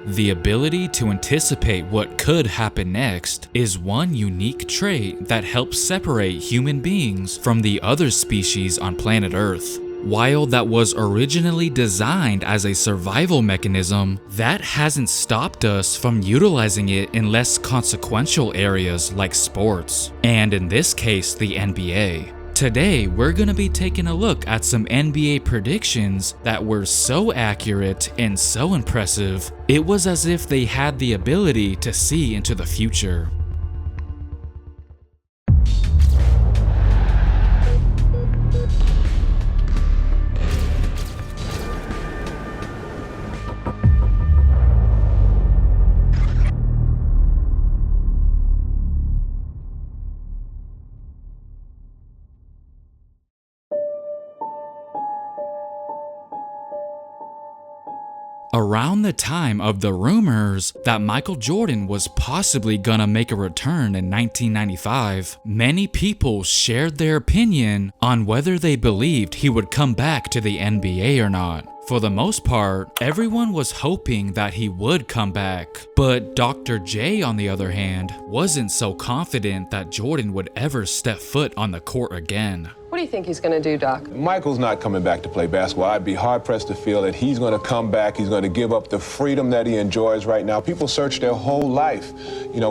The ability to anticipate what could happen next is one unique trait that helps separate human beings from the other species on planet Earth. While that was originally designed as a survival mechanism, that hasn't stopped us from utilizing it in less consequential areas like sports, and in this case, the NBA. Today, we're going to be taking a look at some NBA predictions that were so accurate and so impressive, it was as if they had the ability to see into the future. Around the time of the rumors that Michael Jordan was possibly gonna make a return in 1995, many people shared their opinion on whether they believed he would come back to the NBA or not. For the most part, everyone was hoping that he would come back, but Dr. J, on the other hand, wasn't so confident that Jordan would ever step foot on the court again. What do you think he's going to do, Doc? Michael's not coming back to play basketball. I'd be hard-pressed to feel that he's going to come back. He's going to give up the freedom that he enjoys right now. People search their whole life,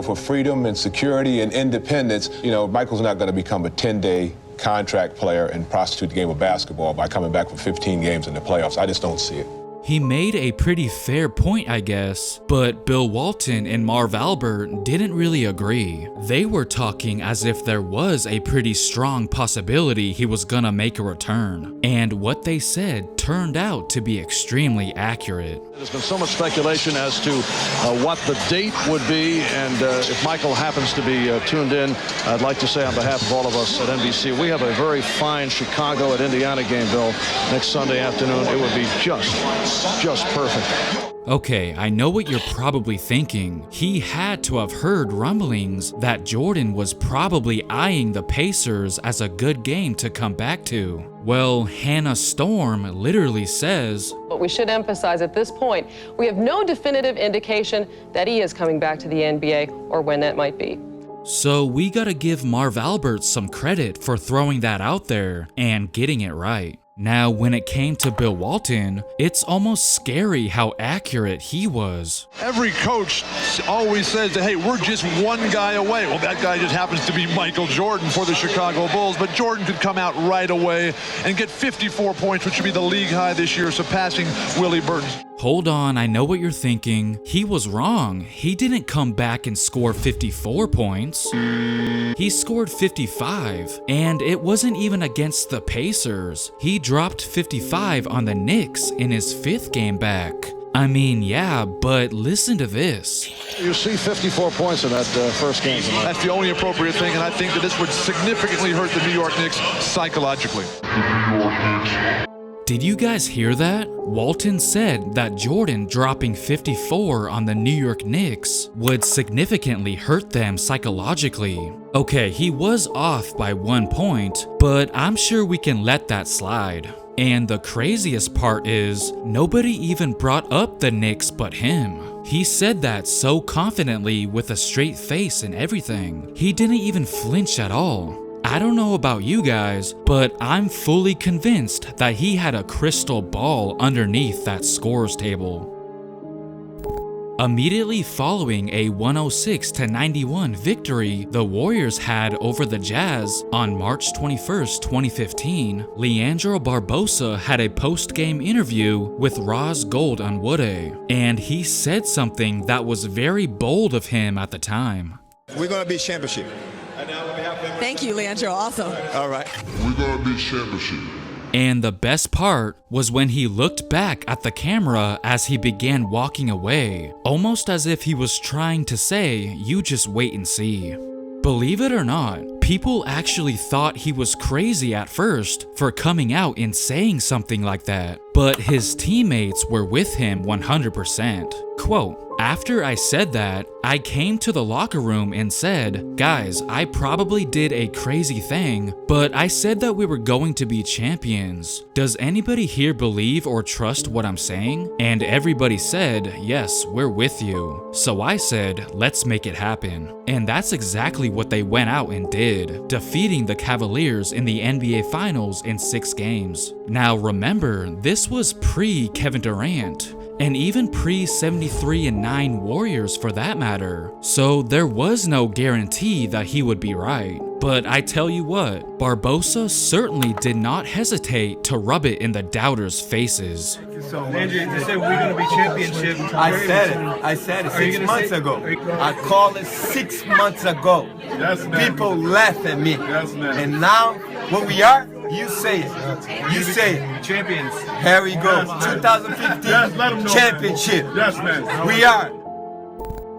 for freedom and security and independence. Michael's not going to become a 10-day contract player and prostitute the game of basketball by coming back for 15 games in the playoffs. I just don't see it. He made a pretty fair point, I guess, but Bill Walton and Marv Albert didn't really agree. They were talking as if there was a pretty strong possibility he was gonna make a return, and what they said turned out to be extremely accurate. There's been so much speculation as to what the date would be, and if Michael happens to be tuned in, I'd like to say on behalf of all of us at NBC, we have a very fine Chicago at Indiana game, Bill, next Sunday afternoon. It would be just perfect. Okay, I know what you're probably thinking. He had to have heard rumblings that Jordan was probably eyeing the Pacers as a good game to come back to. Well, Hannah Storm literally says, But we should emphasize at this point, we have no definitive indication that he is coming back to the NBA or when that might be. So we gotta give Marv Albert some credit for throwing that out there and getting it right. Now, when it came to Bill Walton, it's almost scary how accurate he was. Every coach always says that, hey, we're just one guy away. Well, that guy just happens to be Michael Jordan for the Chicago Bulls, but Jordan could come out right away and get 54 points, which would be the league high this year, surpassing Willie Burton. Hold on, I know what you're thinking. He was wrong. He didn't come back and score 54 points. He scored 55, and it wasn't even against the Pacers. He dropped 55 on the Knicks in his 5th game back. I mean, yeah, but listen to this. You see 54 points in that first game tonight. That's the only appropriate thing, and I think that this would significantly hurt the New York Knicks psychologically. Did you guys hear that? Walton said that Jordan dropping 54 on the New York Knicks would significantly hurt them psychologically. Okay, he was off by 1 point, but I'm sure we can let that slide. And the craziest part is, nobody even brought up the Knicks but him. He said that so confidently with a straight face and everything. He didn't even flinch at all. I don't know about you guys, but I'm fully convinced that he had a crystal ball underneath that scores table. Immediately following a 106-91 victory the Warriors had over the Jazz on March 21st, 2015, Leandro Barbosa had a post-game interview with Roz Gold on Woode, and he said something that was very bold of him at the time. We're going to be championship. Thank you, Leandro. Awesome. All right. We're going to be championship. And the best part was when he looked back at the camera as he began walking away, almost as if he was trying to say, you just wait and see. Believe it or not, People actually thought he was crazy at first for coming out and saying something like that, but his teammates were with him 100%. Quote, "After I said that, I came to the locker room and said, guys, I probably did a crazy thing, but I said that we were going to be champions. Does anybody here believe or trust what I'm saying?" And everybody said, yes, we're with you. So I said, let's make it happen. And that's exactly what they went out and did, defeating the Cavaliers in the NBA Finals in 6 games. Now remember, this was pre-Kevin Durant, and even pre-73-9 Warriors for that matter, so there was no guarantee that he would be right. But I tell you what, Barbosa certainly did not hesitate to rub it in the doubters' faces. Landry, you said we're going to be championship. I said it 6 months ago. I called it 6 months ago. People laugh at me. And now, what we are, you say it. You say it. Champions. Here we go. 2015 championship. Yes, man. We are.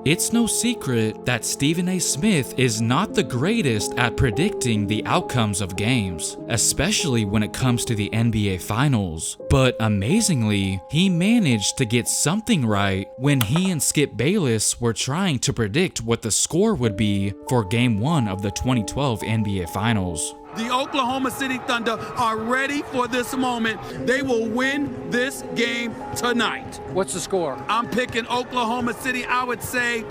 It's no secret that Stephen A. Smith is not the greatest at predicting the outcomes of games, especially when it comes to the NBA Finals. But amazingly, he managed to get something right when he and Skip Bayless were trying to predict what the score would be for Game 1 of the 2012 NBA Finals. The Oklahoma City Thunder are ready for this moment. They will win this game tonight. What's the score? I'm picking Oklahoma City, I would say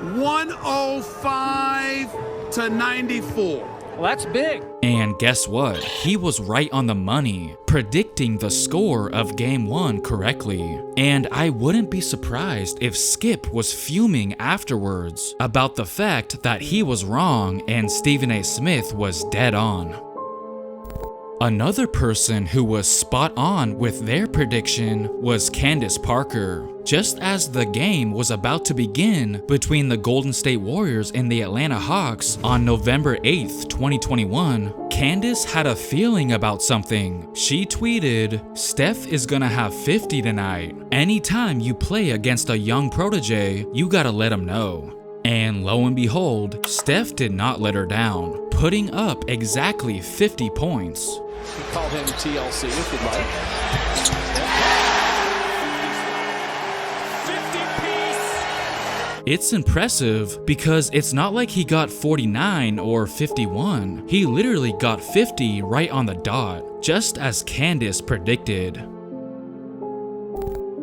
105-94. Well, that's big. And guess what? He was right on the money, predicting the score of Game 1 correctly. And I wouldn't be surprised if Skip was fuming afterwards about the fact that he was wrong and Stephen A. Smith was dead on. Another person who was spot on with their prediction was Candace Parker. Just as the game was about to begin between the Golden State Warriors and the Atlanta Hawks on November 8th, 2021, Candace had a feeling about something. She tweeted, "Steph is gonna have 50 tonight. Anytime you play against a young protege, you gotta let him know." And lo and behold, Steph did not let her down, putting up exactly 50 points. We call him TLC if you'd like. 50-piece. It's impressive because it's not like he got 49 or 51. He literally got 50 right on the dot, just as Candace predicted.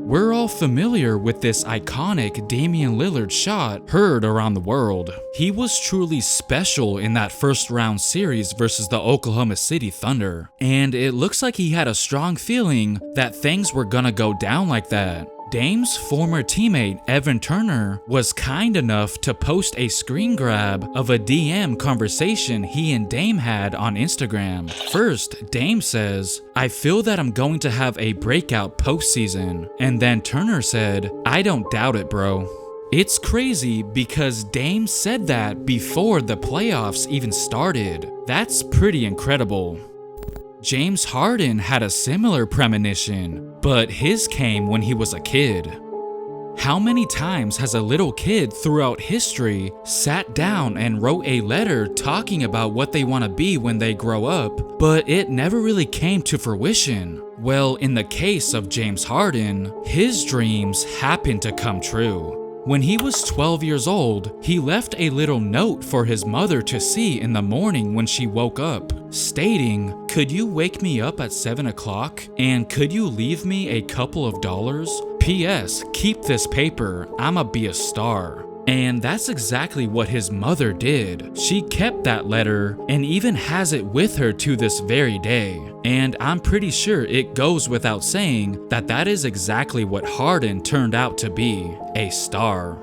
We're all familiar with this iconic Damian Lillard shot heard around the world. He was truly special in that first round series versus the Oklahoma City Thunder, and it looks like he had a strong feeling that things were gonna go down like that. Dame's former teammate Evan Turner was kind enough to post a screen grab of a DM conversation he and Dame had on Instagram. First, Dame says, "I feel that I'm going to have a breakout postseason." And then Turner said, "I don't doubt it, bro." It's crazy because Dame said that before the playoffs even started. That's pretty incredible. James Harden had a similar premonition, but his came when he was a kid. How many times has a little kid throughout history sat down and wrote a letter talking about what they want to be when they grow up, but it never really came to fruition? Well, in the case of James Harden, his dreams happened to come true. When he was 12 years old, he left a little note for his mother to see in the morning when she woke up, stating, "Could you wake me up at 7 o'clock? And could you leave me a couple of dollars? P.S. Keep this paper, I'ma be a star." And that's exactly what his mother did. She kept that letter and even has it with her to this very day. And I'm pretty sure it goes without saying that that is exactly what Harden turned out to be, a star.